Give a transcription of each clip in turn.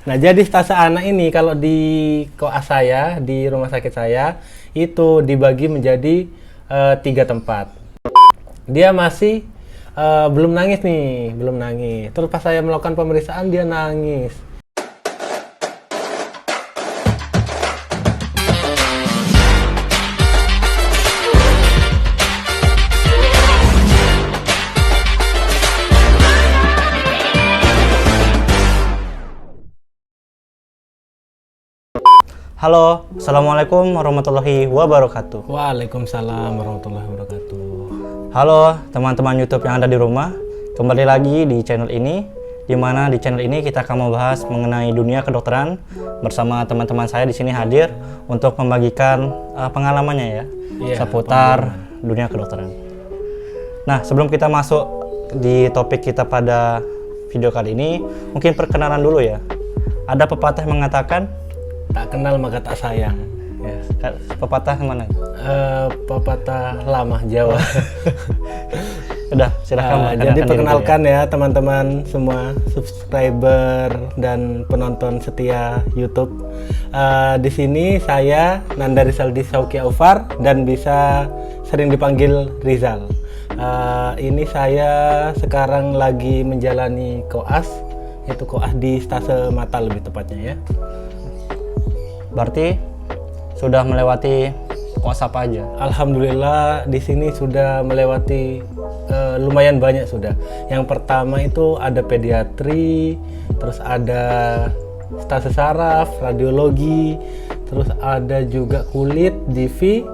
Nah, jadi stase anak ini kalau di koas saya, di rumah sakit saya, itu dibagi menjadi 3 tempat. Dia masih belum nangis nih, belum nangis. Terus pas saya melakukan pemeriksaan, dia nangis. Halo, Assalamualaikum warahmatullahi wabarakatuh. Waalaikumsalam warahmatullahi wabarakatuh. Halo teman-teman YouTube yang ada di rumah, kembali lagi di channel ini, di mana di channel ini kita akan membahas mengenai dunia kedokteran bersama teman-teman saya di sini hadir untuk membagikan pengalamannya ya, seputar dunia kedokteran. Nah, sebelum kita masuk di topik kita pada video kali ini, mungkin perkenalan dulu ya. Ada pepatah yang mengatakan, tak kenal maka tak sayang. ya, pepatah mana? Pepatah lama Jawa. Udah, silahkan. Jadi perkenalkan ya teman-teman semua subscriber dan penonton setia YouTube. Di sini saya Nanda Rizaldi Sauki Aufar dan bisa sering dipanggil Rizal. Ini saya sekarang lagi menjalani koas, yaitu koas di stase mata lebih tepatnya ya. Berarti sudah melewati koas apa aja? Alhamdulillah di sini sudah melewati lumayan banyak sudah. Yang pertama itu ada pediatri, terus ada stase saraf, radiologi, terus ada juga kulit, DV,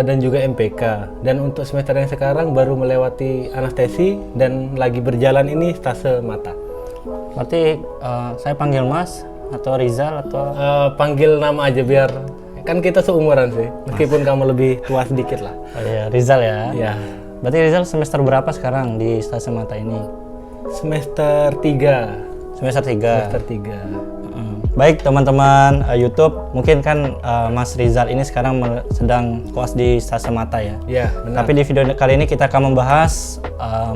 dan juga MPK. Dan untuk semester yang sekarang baru melewati anestesi dan lagi berjalan ini stase mata. Berarti saya panggil Mas atau Rizal atau panggil nama aja biar kan kita seumuran sih, meskipun kamu lebih tua sedikit lah. oh iya, Rizal ya. Ya. Berarti Rizal semester berapa sekarang di stase mata ini? Semester 3. Semester 3. Semester 3. Baik teman-teman YouTube, mungkin kan Mas Rizal ini sekarang sedang koas di stase mata ya. Ya, benar. Tapi di video kali ini kita akan membahas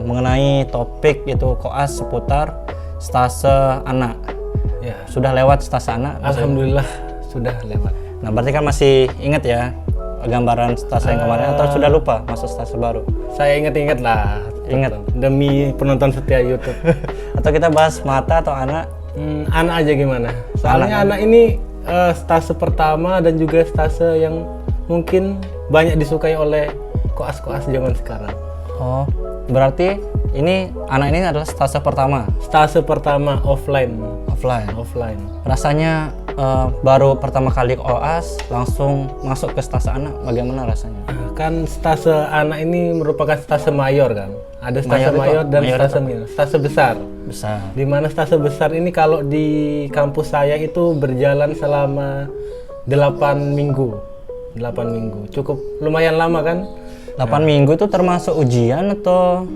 mengenai topik yaitu koas seputar stase anak. Ya. Sudah lewat stase anak? Alhamdulillah sudah lewat. Nah, berarti kan masih ingat ya gambaran stase yang kemarin atau sudah lupa masuk stase baru? Saya ingat-ingat lah. Ingat. Demi penonton setia YouTube. Atau kita bahas mata atau anak? Anak aja gimana? Soalnya anak ini stase pertama dan juga stase yang mungkin banyak disukai oleh koas-koas zaman sekarang. Oh, berarti ini anak ini adalah stase pertama? Stase pertama offline. Offline. Rasanya baru pertama kali koas langsung masuk ke stase anak, bagaimana rasanya? Kan stase anak ini merupakan stase mayor kan. Ada stase mayor dan stase minor. Stase besar. Di mana stase besar ini kalau di kampus saya itu berjalan selama 8 minggu. 8 minggu. Cukup lumayan lama kan? 8 minggu itu termasuk ujian atau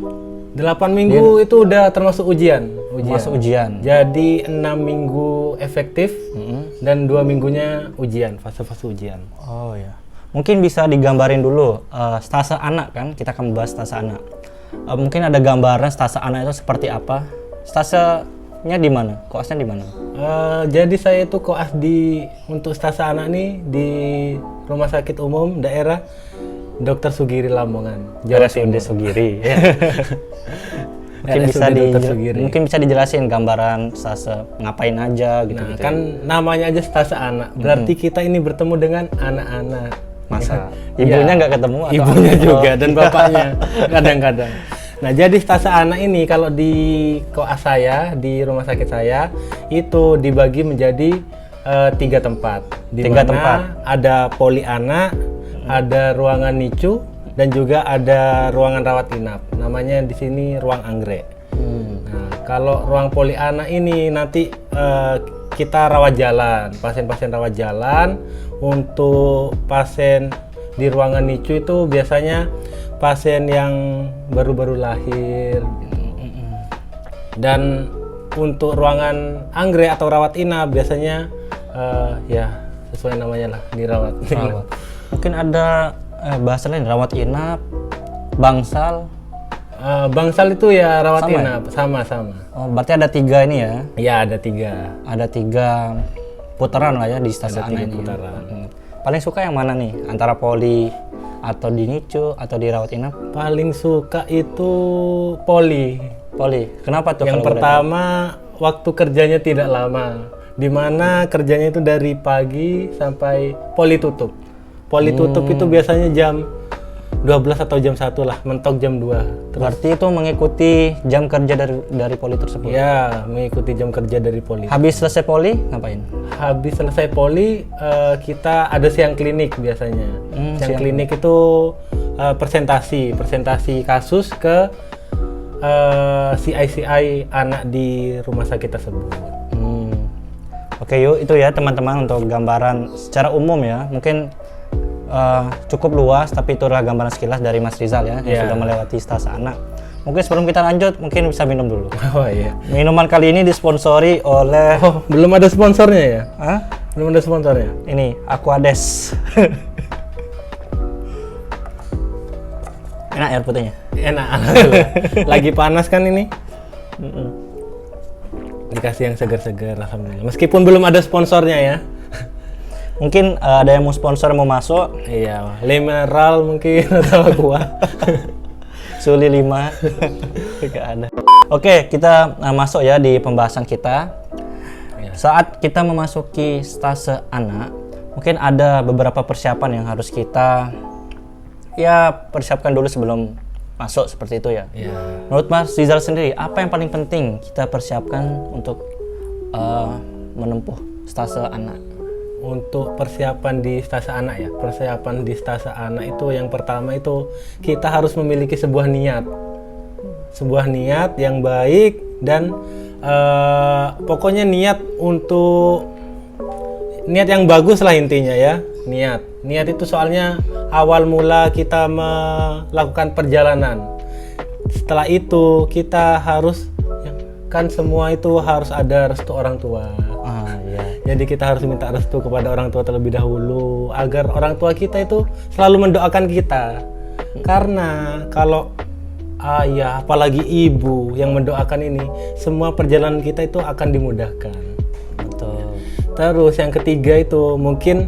8 minggu itu udah termasuk ujian. Masuk ujian. Jadi 6 minggu efektif dan 2 minggunya ujian, fase-fase ujian. Oh ya. Mungkin bisa digambarin dulu stase anak kan? Kita akan membahas stase anak. Mungkin ada gambaran stase anak itu seperti apa? Stasenya di mana? Koasnya di mana? Jadi saya itu koas untuk stase anak nih di Rumah Sakit Umum Daerah Dr. Sugiri Lamongan, Jawa Timur. Sugiri. Mungkin bisa dijelasin gambaran stase ngapain aja gitu. Nah, kan namanya aja stase anak. Berarti kita ini bertemu dengan anak-anak. Masa ibunya nggak ketemu atau ibunya juga dan bapaknya kadang-kadang. Nah, jadi stase anak ini kalau di koas saya, di rumah sakit saya itu dibagi menjadi 3 tempat. Di mana ada poli anak, ada ruangan NICU, dan juga ada ruangan rawat inap. Namanya di sini ruang anggrek. Nah, kalau ruang poli anak ini nanti kita rawat jalan, pasien-pasien rawat jalan. Untuk pasien di ruangan NICU itu biasanya pasien yang baru-baru lahir gitu. Dan untuk ruangan anggrek atau rawat inap biasanya ya sesuai namanya lah, dirawat. Mungkin ada bahasa lain, rawat inap, bangsal. Bangsal itu ya rawat Sama ya? inap, sama-sama. Oh, berarti ada 3 ini ya? Ya ada 3. Ada 3 putaran lah ya di stase Ada anak 3 ini. putaran. Paling suka yang mana nih? Antara poli atau di NICU atau di rawat inap? Paling suka itu poli. Poli. Kenapa tuh? Yang kalau boleh pertama waktu kerjanya tidak lama, dimana kerjanya itu dari pagi sampai poli tutup. Poli tutup itu biasanya jam 12 atau jam 1 lah, mentok jam 2. tahu? Berarti itu mengikuti jam kerja dari poli tersebut. Ya, mengikuti jam kerja dari poli. Habis selesai poli ngapain? Habis selesai poli, kita ada siang klinik biasanya. Siang klinik itu presentasi kasus ke CI anak di rumah sakit tersebut. Oke yuk, itu ya teman-teman untuk gambaran secara umum ya. Mungkin cukup luas, tapi itu adalah gambaran sekilas dari Mas Rizal ya, yang sudah melewati stase anak. Mungkin sebelum kita lanjut, mungkin bisa minum dulu. Oh iya. Minuman kali ini disponsori oleh... Oh, belum ada sponsornya ya? Hah? Belum ada sponsornya? Ini, Aquades. Enak air putihnya? Enak, alhamdulillah. Lagi panas kan ini? Dikasih yang segar-segar, alhamdulillah. Meskipun belum ada sponsornya ya. Mungkin ada yang mau sponsor mau masuk. Iya, mineral mungkin atau aqua. Suli 5. Gak ada. Oke, kita masuk ya di pembahasan kita. Saat kita memasuki stase anak, mungkin ada beberapa persiapan yang harus kita persiapkan dulu sebelum masuk seperti itu ya. Menurut Mas Rizal sendiri, apa yang paling penting kita persiapkan untuk menempuh stase anak? Untuk persiapan di stase anak ya, persiapan di stase anak itu yang pertama itu kita harus memiliki sebuah niat yang baik dan pokoknya niat yang bagus lah intinya ya. Niat itu soalnya awal mula kita melakukan perjalanan. Setelah itu kita harus kan semua itu harus ada restu orang tua. Jadi kita harus minta restu kepada orang tua terlebih dahulu agar orang tua kita itu selalu mendoakan kita. Karena kalau ayah apalagi ibu yang mendoakan ini, semua perjalanan kita itu akan dimudahkan. Betul. Terus yang ketiga itu mungkin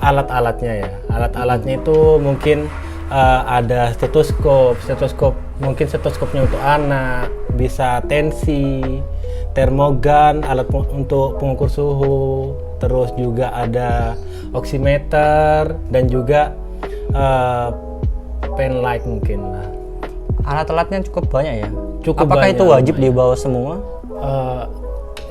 alat-alatnya ya. Alat-alatnya itu mungkin ada stetoskop mungkin stetoskopnya untuk anak, bisa tensi, termogan, alat untuk pengukur suhu, terus juga ada oximeter dan juga pen light mungkin lah. Alat-alatnya cukup banyak ya? Cukup Apakah banyak, itu wajib dibawa semua?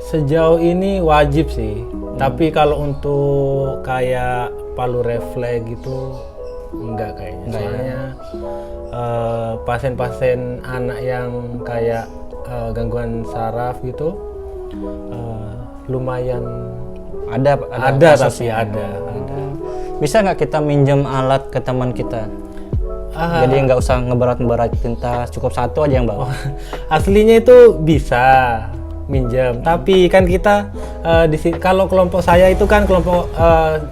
Sejauh ini wajib sih, tapi kalau untuk kayak palu refleks gitu enggak kayaknya. Soalnya pasien-pasien anak yang kayak gangguan saraf gitu lumayan ada tapi ada. Bisa nggak kita minjem alat ke teman kita? Jadi nggak usah ngeberat-beratin tas, cukup satu aja yang bawa. Aslinya itu bisa minjem, tapi kan kita kalau kelompok saya itu kan kelompok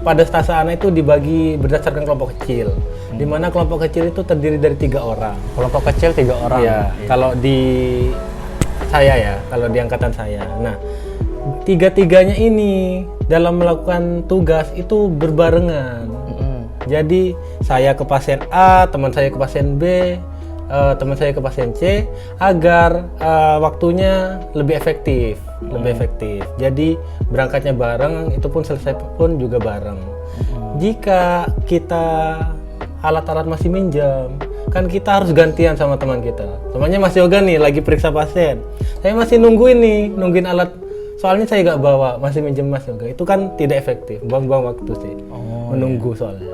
pada stase anak itu dibagi berdasarkan kelompok kecil, di mana kelompok kecil itu terdiri dari 3 orang. Kelompok kecil 3 orang. Iya. Kalau di saya ya, kalau di angkatan saya. Nah, 3-3-nya ini dalam melakukan tugas itu berbarengan. Jadi saya ke pasien A, teman saya ke pasien B, teman saya ke pasien C, agar waktunya lebih efektif. Jadi berangkatnya bareng, itu pun selesai pun juga bareng. Jika kita alat-alat masih minjam, kan kita harus gantian sama teman kita. Temannya Mas Yoga nih lagi periksa pasien, saya masih nungguin alat. Soalnya saya nggak bawa, masih minjem Mas Yoga. Itu kan tidak efektif, buang-buang waktu sih. Menunggu soalnya.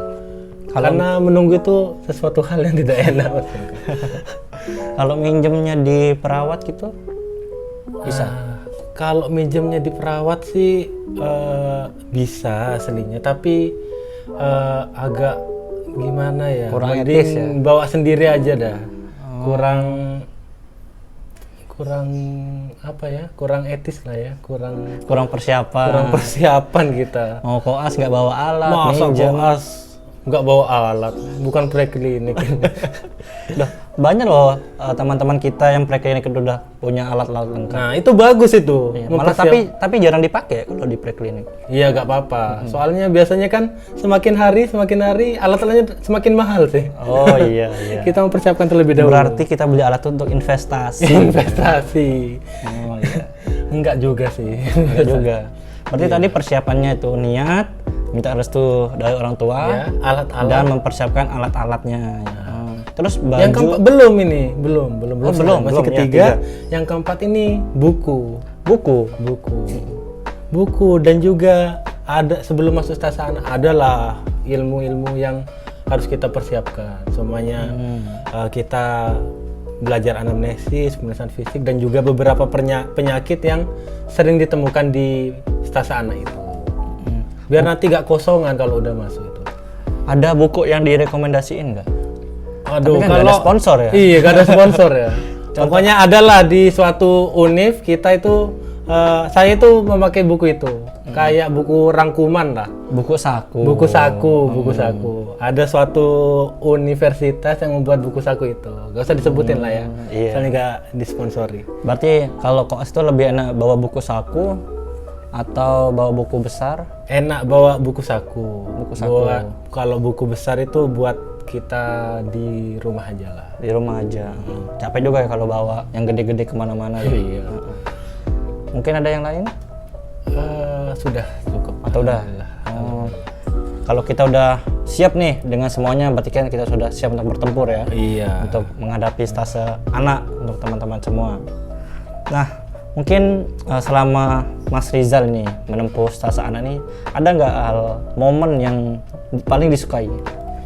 Karena menunggu itu sesuatu hal yang tidak enak. Kalau minjemnya di perawat gitu bisa? Kalau minjemnya di perawat sih bisa aslinya, tapi agak gimana ya? Kurang mending etis ya? Bawa sendiri aja dah. Kurang apa ya? Kurang etis lah ya. Kurang persiapan kita. Mau koas nggak bawa alat, Masa minjem. koas nggak bawa alat, bukan preklinik. banyak loh teman-teman kita yang preklinik itu udah punya alat-alat lengkap. Nah, itu bagus itu. Iya, malah tapi jarang dipakai kalau di preklinik. Iya, nggak apa-apa. Soalnya biasanya kan semakin hari alat-alatnya semakin mahal sih. Oh iya iya. Kita mempersiapkan terlebih dahulu. Berarti kita beli alat untuk investasi. Investasi. Oh iya. Enggak juga sih. Enggak juga. Berarti tadi persiapannya itu niat, minta restu dari orang tua, Ya, alat-alat. dan mempersiapkan alat-alatnya. Terus baju. Yang keempat belum ini, belum. belum, Masih belum, ya, ketiga. tiga. Yang keempat ini buku. Buku. Dan juga ada sebelum masuk stasana adalah ilmu-ilmu yang harus kita persiapkan. Semuanya kita belajar anamnesis, pemeriksaan fisik, dan juga beberapa penyakit yang sering ditemukan di stasana itu. Biar nanti gak kosongan kalau udah masuk itu. Ada buku yang direkomendasiin nggak? Aduh, Tapi kan nggak ada sponsor ya? Iya, gak ada sponsor ya. Pokoknya adalah di suatu univ kita itu, saya itu memakai buku itu. Kayak buku rangkuman lah. Buku saku. Buku saku. Ada suatu universitas yang membuat buku saku itu. Gak usah disebutin lah ya. Iya. Soalnya gak disponsori. Berarti kalau koas itu lebih enak bawa buku saku atau bawa buku besar? Enak bawa buku saku. Buku saku. Kalau buku besar itu buat kita di rumah aja lah. Di rumah aja. Capek juga ya kalau bawa yang gede-gede kemana-mana. Iya. Mungkin ada yang lain? Sudah cukup. Atau udah? Kalau kita udah siap nih dengan semuanya, berarti kan kita sudah siap untuk bertempur ya. Iya. Untuk menghadapi stase anak untuk teman-teman semua. Nah, mungkin selama Mas Rizal nih menempuh stase anak nih, ada nggak hal momen yang paling disukai?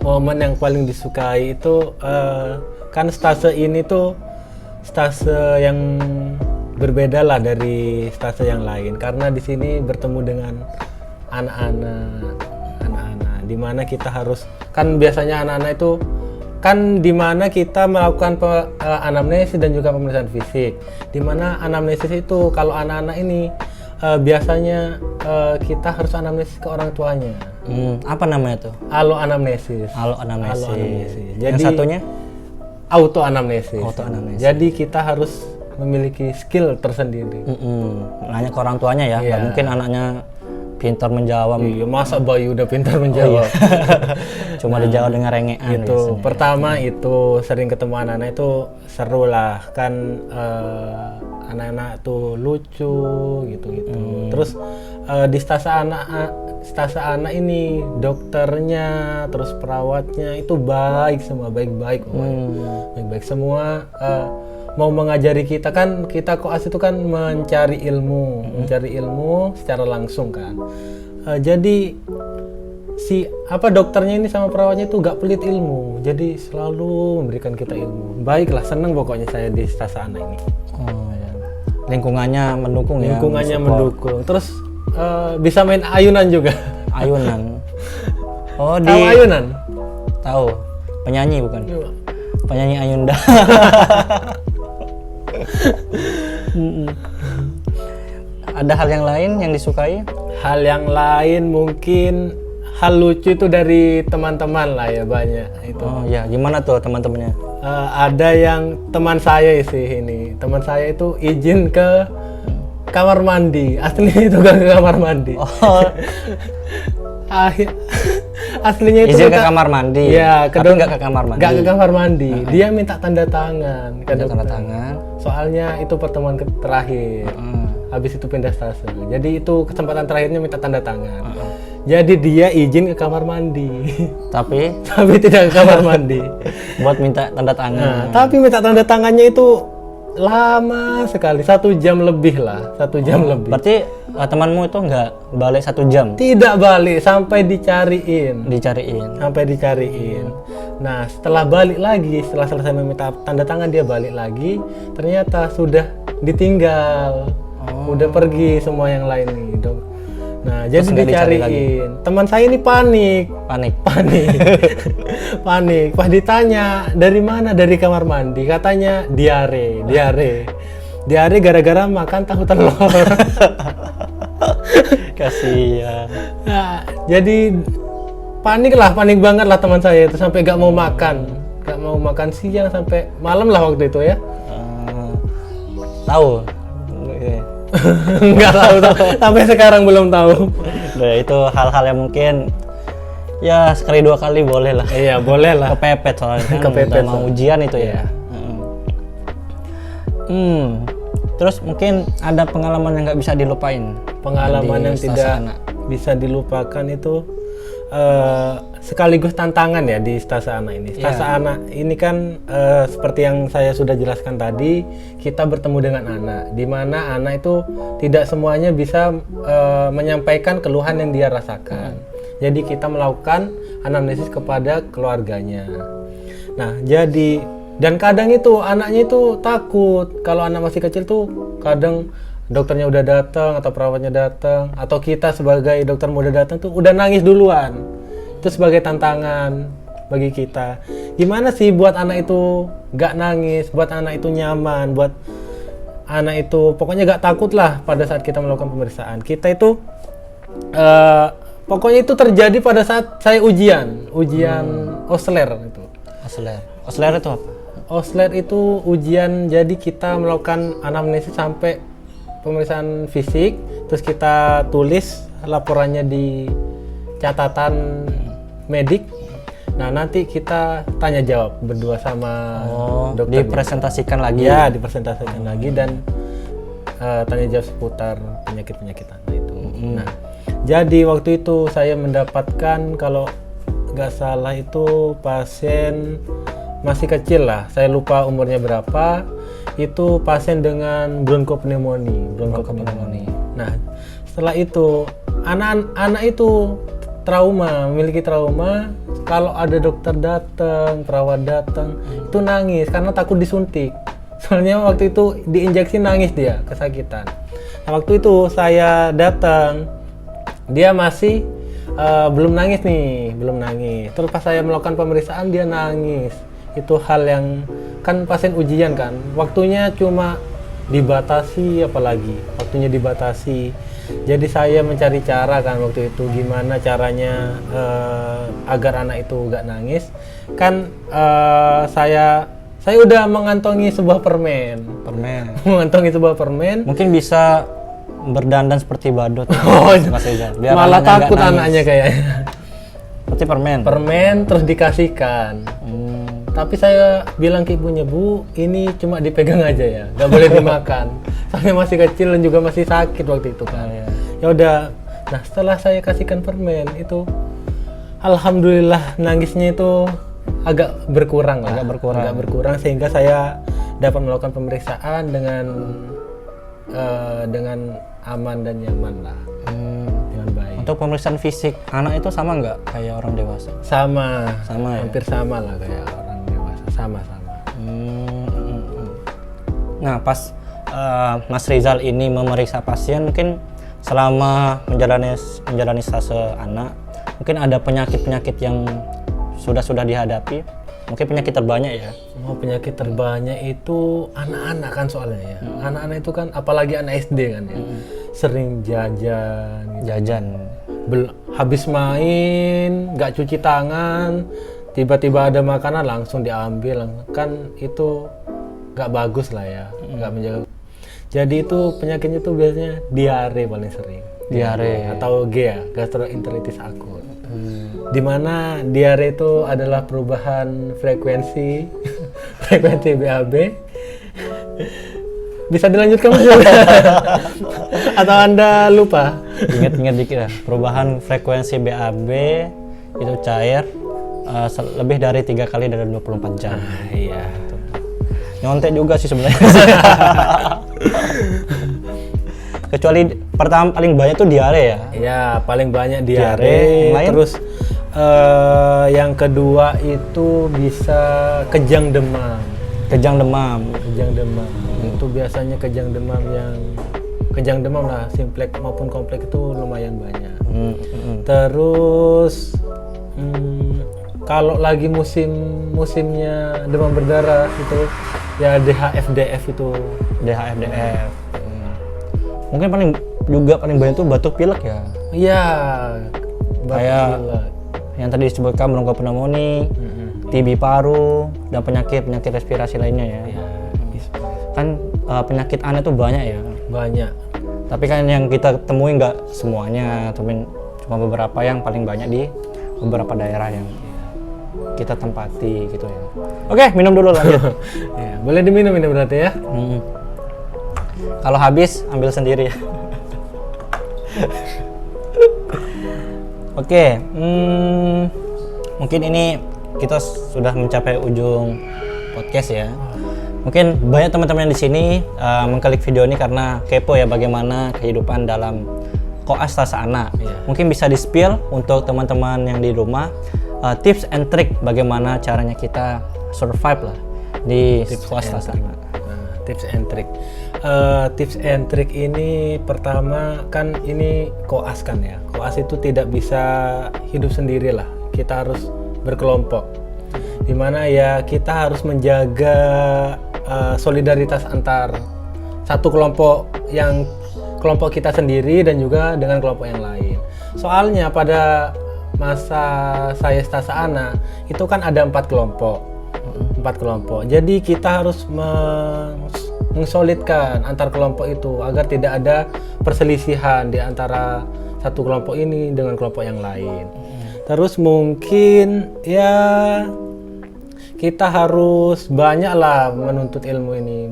Momen yang paling disukai itu kan stase ini tuh stase yang berbeda lah dari stase yang lain, karena di sini bertemu dengan anak-anak dimana kita harus, kan biasanya anak-anak itu kan dimana kita melakukan anamnesis dan juga pemeriksaan fisik, dimana anamnesis itu kalau anak-anak ini biasanya kita harus anamnesis ke orang tuanya. Apa namanya tuh? Alo anamnesis. Jadi yang Jadi satunya auto anamnesis. Jadi kita harus memiliki skill tersendiri. Nanya ke orang tuanya ya. Nggak mungkin anaknya pintar menjawab. Iya, masa bayi udah pintar menjawab. Cuma dijawab dengan rengean. Itu biasanya. pertama itu sering ketemu anak-anak itu seru lah kan, anak-anak tuh lucu gitu. Terus di stase anak ini dokternya terus perawatnya itu baik semua, baik-baik semua, mau mengajari kita, kan kita koas itu kan mencari ilmu secara langsung kan. Jadi dokternya ini sama perawatnya itu gak pelit ilmu, jadi selalu memberikan kita ilmu. Baiklah, seneng pokoknya saya di stase anak ini. Ya. Lingkungannya mendukung ya. Lingkungannya mendukung. Terus bisa main ayunan juga. Ayunan. Tahu ayunan? Tahu. Penyanyi bukan? Penyanyi Ayunda. Ada hal yang lain yang disukai? Hal yang lain mungkin hal lucu itu dari teman-teman lah ya, banyak itu. Oh ya, gimana tuh teman-temannya? Ada yang teman saya sih ini. Teman saya itu izin ke kamar mandi. Aslinya itu gak ke kamar mandi. Oh. Aslinya itu izin ke kamar mandi. Ya, tapi nggak ke kamar mandi. Nggak ke kamar mandi. Dia minta tanda tangan. Tanda tangan. Soalnya itu pertemuan terakhir. Habis itu pindah stase. Jadi itu kesempatan terakhirnya minta tanda tangan. Jadi dia izin ke kamar mandi. Tapi tidak ke kamar mandi. Buat minta tanda tangan. Nah, tapi minta tanda tangannya itu lama sekali, 1 jam lebih lah, 1 jam lebih. Berarti temanmu itu nggak balik 1 jam? Tidak balik, sampai dicariin. Sampai dicariin. Nah, setelah balik lagi, setelah selesai meminta tanda tangan, dia balik lagi. Ternyata sudah ditinggal, udah pergi semua yang lain nih, dong. Nah, terus jadi dicariin. Teman saya ini panik. Pas ditanya dari mana, dari kamar mandi, katanya diare gara-gara makan tahu telur. Kasihan. Nah, jadi panik banget lah teman saya itu, sampai gak mau makan mau makan siang sampai malam lah waktu itu ya. Tahu? Nggak tahu, sampai sekarang belum tahu. Nah, itu hal-hal yang mungkin ya sekali dua kali boleh lah. Iya boleh lah. Kepepet soalnya kan Kepepet udah mau ujian itu ya. Terus mungkin ada pengalaman yang nggak bisa dilupain. Pengalaman yang di tidak Stasana. bisa dilupakan itu sekaligus tantangan ya di Stasana ini. Stasana ini kan seperti yang saya sudah jelaskan tadi, kita bertemu dengan anak, di mana anak itu tidak semuanya bisa menyampaikan keluhan yang dia rasakan. Jadi kita melakukan anamnesis kepada keluarganya. Nah, dan kadang itu anaknya itu takut. Kalau anak masih kecil tuh kadang dokternya udah datang atau perawatnya datang atau kita sebagai dokter muda datang tuh udah nangis duluan. Itu sebagai tantangan bagi kita. Gimana sih buat anak itu gak nangis, buat anak itu nyaman, buat anak itu pokoknya gak takut lah pada saat kita melakukan pemeriksaan. Kita itu pokoknya itu terjadi pada saat saya ujian Osler itu. Osler itu apa? Osler itu ujian, jadi kita melakukan anamnesis sampai pemeriksaan fisik, terus kita tulis laporannya di catatan medik. Nah, nanti kita tanya jawab berdua sama dokter. Dipresentasikan lagi. Ya, dipresentasikan lagi dan tanya jawab seputar penyakit-penyakit anak itu. Nah, jadi waktu itu saya mendapatkan, kalau nggak salah itu pasien masih kecil lah, saya lupa umurnya berapa. Itu pasien dengan bronkopneumonia. Nah, setelah itu anak itu memiliki trauma. Kalau ada dokter datang, perawat datang, itu nangis karena takut disuntik. Soalnya waktu itu diinjeksi nangis dia, kesakitan. Nah, waktu itu saya datang, dia masih belum nangis. Terus pas saya melakukan pemeriksaan dia nangis. Itu hal yang kan pasien ujian kan, waktunya cuma dibatasi, apalagi waktunya dibatasi. Jadi saya mencari cara kan waktu itu, gimana caranya agar anak itu gak nangis. Kan saya udah mengantongi sebuah permen. Mengantongi sebuah permen. Mungkin bisa berdandan seperti badut. Mas Rizal. Biar Malah anaknya takut nggak nangis. anaknya kayaknya. Seperti Permen terus dikasihkan. Tapi saya bilang ke ibunya, Bu, ini cuma dipegang aja ya, nggak boleh dimakan. Soalnya masih kecil dan juga masih sakit waktu itu kan. Ya udah. Nah, setelah saya kasihkan permen itu, alhamdulillah nangisnya itu agak berkurang sehingga saya dapat melakukan pemeriksaan dengan aman dan nyaman lah. Dengan baik. Untuk pemeriksaan fisik anak itu sama nggak kayak orang dewasa? Sama ya? Hampir sama lah kayak orang dewasa, sama-sama. Nah, pas Mas Rizal ini memeriksa pasien, mungkin selama menjalani stase anak, mungkin ada penyakit-penyakit yang sudah dihadapi. Mungkin penyakit terbanyak ya? Penyakit terbanyak itu anak-anak kan soalnya ya. Anak-anak itu kan, apalagi anak SD kan ya, sering jajan. Habis main, nggak cuci tangan, tiba-tiba ada makanan langsung diambil. Kan itu nggak bagus lah ya, nggak menjaga. Jadi itu penyakitnya itu biasanya diare paling sering. Diare atau gastroenteritis akut. Dimana diare itu adalah perubahan frekuensi BAB. Bisa dilanjutkan Mas? Atau Anda lupa? Ingat dikit ya. Perubahan frekuensi BAB itu cair lebih dari 3 kali dalam 24 jam. Iya. Nyontek juga sih sebenarnya. Kecuali pertama paling banyak tuh diare ya. Iya, paling banyak diare. Terus yang kedua itu bisa kejang demam. Itu biasanya kejang demam lah, simpleks maupun kompleks itu lumayan banyak. Terus kalau lagi musimnya demam berdarah itu ya DHF-DF itu. Mungkin paling banyak tuh batuk pilek ya. Iya. Kayak yang tadi disebutkan bronkopneumonia, TB paru, dan penyakit respirasi lainnya ya. Ya, Kan penyakit aneh tuh banyak ya. banyak. Tapi kan yang kita temui nggak semuanya, tapi cuma beberapa yang paling banyak di beberapa daerah yang kita tempati gitu ya. Oke, minum dulu lanjut. Ya, boleh diminum ini berarti ya. Kalau habis ambil sendiri ya. Oke, mungkin ini kita sudah mencapai ujung podcast ya. Mungkin banyak teman-teman di sini mengklik video ini karena kepo ya bagaimana kehidupan dalam koas tasa anak. Mungkin bisa di-spill untuk teman-teman yang di rumah tips and trick bagaimana caranya kita survive lah di koas tasa anak. Tips and trick. Tips and trick ini pertama kan ini koas kan ya. Koas itu tidak bisa hidup sendiri lah. Kita harus berkelompok. Dimana ya kita harus menjaga solidaritas antar satu kelompok yang kelompok kita sendiri dan juga dengan kelompok yang lain. Soalnya pada masa saya tasa anak itu kan ada 4 kelompok. Jadi kita harus mengsolidkan antar kelompok itu agar tidak ada perselisihan di antara satu kelompok ini dengan kelompok yang lain. Terus mungkin ya kita harus banyaklah menuntut ilmu ini,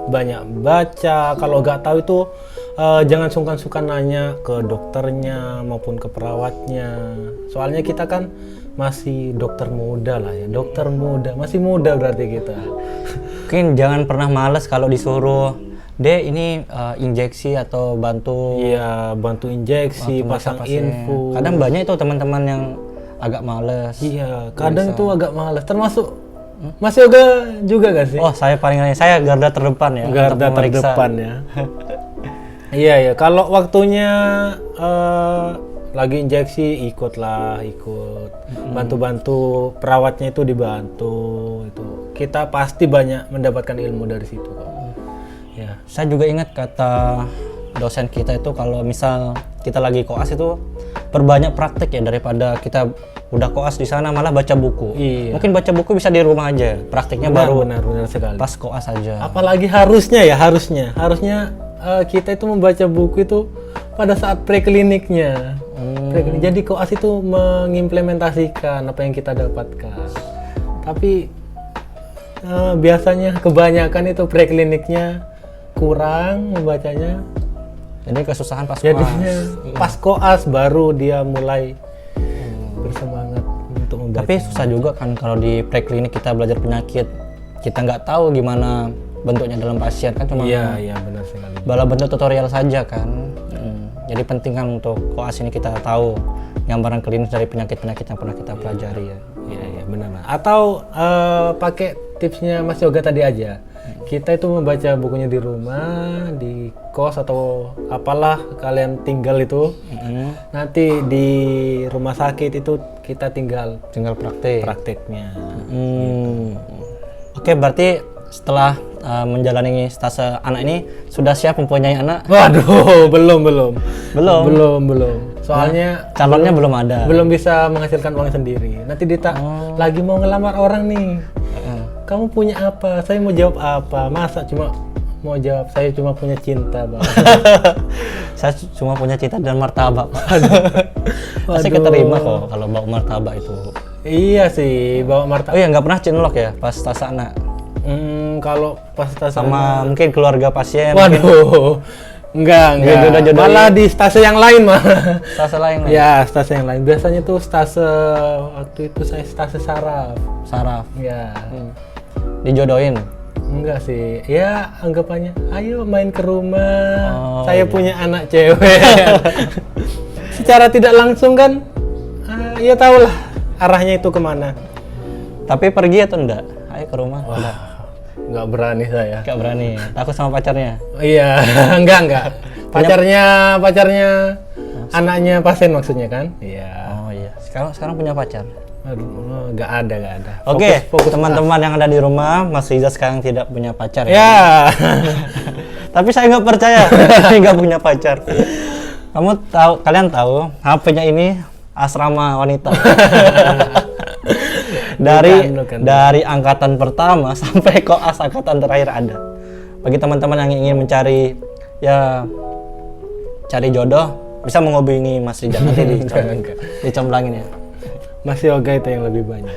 banyak baca. Kalau nggak tahu itu jangan sungkan-sungkan nanya ke dokternya maupun ke perawatnya. Soalnya kita kan masih dokter muda lah ya, masih muda berarti kita. Mungkin jangan pernah malas kalau disuruh, "Dek, ini injeksi atau bantu." Iya, bantu injeksi, pasang infus. Kadang banyak itu teman-teman yang agak males. Iya, kadang itu agak malas. Termasuk Mas Yoga juga gak sih? Oh, saya paling aneh. Saya garda terdepan ya. Garda untuk memeriksa. terdepan ya. Iya ya, kalau waktunya lagi injeksi ikut. Bantu-bantu perawatnya itu dibantu itu. Kita pasti banyak mendapatkan ilmu dari situ kok. Ya. Saya juga ingat kata dosen kita itu kalau misal kita lagi koas itu perbanyak praktek ya daripada kita udah koas di sana malah baca buku. Iya. Mungkin baca buku bisa di rumah aja. Prakteknya Benar sekali. pas koas aja. Apalagi harusnya kita itu membaca buku itu pada saat prekliniknya. Jadi koas itu mengimplementasikan apa yang kita dapatkan. Tapi biasanya kebanyakan itu prekliniknya kurang membacanya. Jadi kesusahan pas koas. Jadinya pas koas baru dia mulai bersemangat untuk membaca. Tapi susah juga kan kalau di preklinik kita belajar penyakit, kita nggak tahu gimana bentuknya dalam pasien kan cuma Iya benar sekali. bala bentuk tutorial saja kan. Jadi penting kan untuk koas ini kita tahu gambaran klinis dari penyakit-penyakit yang pernah kita pelajari ya. Iya benar. Atau pakai tipsnya Mas Yoga tadi aja. Kita itu membaca bukunya di rumah, di kos atau apalah kalian tinggal itu. Nanti di rumah sakit itu kita tinggal prakteknya. Oke, berarti setelah menjalani stase anak ini sudah siap mempunyai anak? Waduh, belum. Soalnya calonnya belum ada. Belum bisa menghasilkan uang sendiri. Nanti lagi mau ngelamar orang nih. Kamu punya apa? Saya mau jawab apa? Masa cuma mau jawab saya cuma punya cinta, Bang. Saya cuma punya cinta dan martabak, Pak. Pasti keterima kok kalau bawa martabak itu. Iya sih, bawa martabak. Oh iya, nggak pernah cinlok ya pas tasa anak? Kalau pas tasa sama mungkin keluarga pasien. Waduh. Enggak. Malah di stase yang lain mah. Stase lain. Ya, stase yang lain. Biasanya tuh stase waktu itu saya stase saraf. Ya. Dijodohin? Enggak sih. Ya, anggapannya ayo main ke rumah. Saya punya anak cewek. Secara tidak langsung kan ya tahulah arahnya itu kemana. Tapi pergi atau enggak? Ayo ke rumah. Enggak berani saya. Enggak berani. Takut sama pacarnya? Iya, enggak. Pacarnya anaknya pasien maksudnya kan? Iya. Oh iya. Sekarang punya pacar? Aduh, enggak ada. Oke, teman-teman yang ada di rumah, Mas Riza sekarang tidak punya pacar ya. Tapi saya nggak percaya, saya nggak punya pacar. Kalian tahu, HP-nya ini asrama wanita. dari angkatan pertama sampai koas angkatan terakhir ada. Bagi teman-teman yang ingin mencari cari jodoh, bisa menghubungi Mas Rizal nanti dicomblangin ya. Mas Yoga itu yang lebih banyak.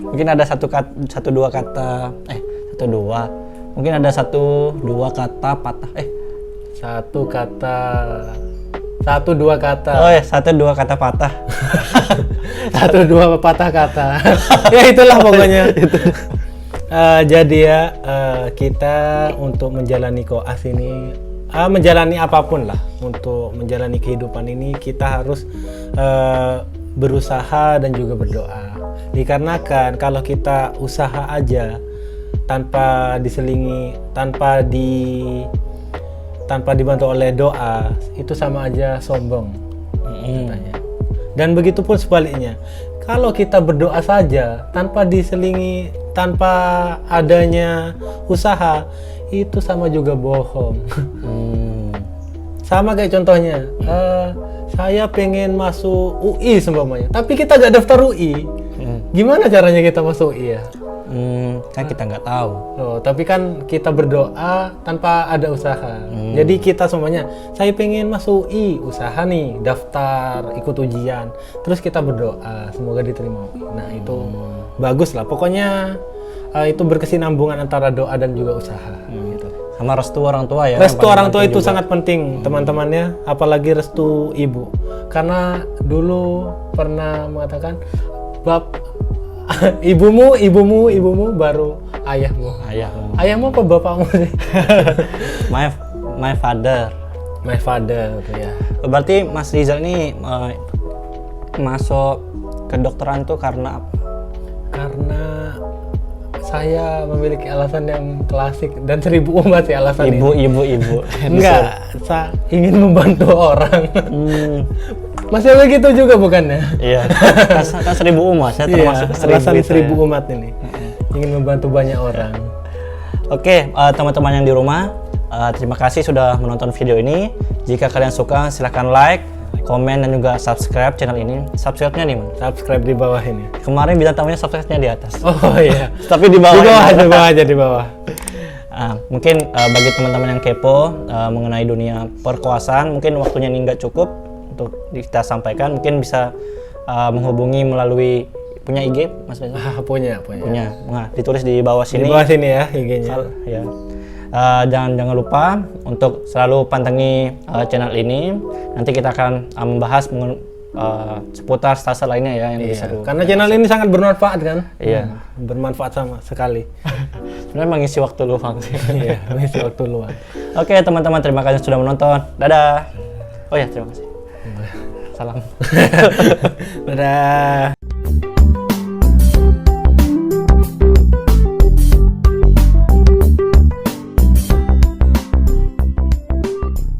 Mungkin ada mungkin ada satu dua kata patah. Satu dua kata. Oh ya, 1-2 kata patah. 1-2 patah kata. Ya itulah pokoknya. Jadi ya kita untuk menjalani koas ini, menjalani apapun lah, untuk menjalani kehidupan ini kita harus berusaha dan juga berdoa. Dikarenakan kalau kita usaha aja tanpa diselingi, tanpa dibantu oleh doa, itu sama aja sombong katanya. Dan begitu pun sebaliknya, kalau kita berdoa saja tanpa diselingi, tanpa adanya usaha, itu sama juga bohong. Sama kayak contohnya, saya pengen masuk UI seumpamanya, tapi kita gak daftar UI. Gimana caranya kita masuk UI ya? Kan kita nggak tahu. Tapi kan kita berdoa tanpa ada usaha. Jadi kita semuanya, saya pengen masuk UI, usaha nih, daftar, ikut ujian, terus kita berdoa semoga diterima UI. Nah itu bagus lah. Pokoknya itu berkesinambungan antara doa dan juga usaha. Gitu. Sama restu orang tua ya. Restu orang tua itu sangat penting teman-temannya, apalagi restu ibu. Karena dulu pernah mengatakan ibumu baru ayahmu. Ayahmu apa bapakmu sih? my father. My father ya. Berarti Mas Rizal ini masuk kedokteran tuh karena apa? Karena saya memiliki alasan yang klasik dan 1000 umat sih alasan ibu. Enggak, saya ingin membantu orang. Masih begitu juga bukannya? Iya, kan 1000 umat, saya termasuk alasan 1000 umat ini. Ingin membantu banyak orang. Oke, teman-teman yang di rumah, terima kasih sudah menonton video ini. Jika kalian suka, silahkan like, komen, dan juga subscribe channel ini. Subscribe-nya di mana? Subscribe di bawah ini. Kemarin bintang tamunya subscribe-nya di atas. Oh iya. Tapi di bawah. Di bawah aja di bawah. Mungkin bagi teman-teman yang kepo mengenai dunia perkuasaan, mungkin waktunya ini nggak cukup untuk kita sampaikan. Mungkin bisa menghubungi melalui punya IG, Mas Reza? Punya. Nah, ditulis di bawah sini. Di bawah sini ya IG-nya. Ya. Jangan lupa untuk selalu pantengi channel ini. Nanti kita akan membahas seputar stase lainnya ya yang lebih seru. Karena channel ini sangat bermanfaat kan? Iya. Bermanfaat sama sekali. Sebenarnya mengisi waktu luang sih. Iya, mengisi waktu luang. Oke teman-teman, terima kasih sudah menonton. Dadah. Oh ya, terima kasih. Salam. Dadah.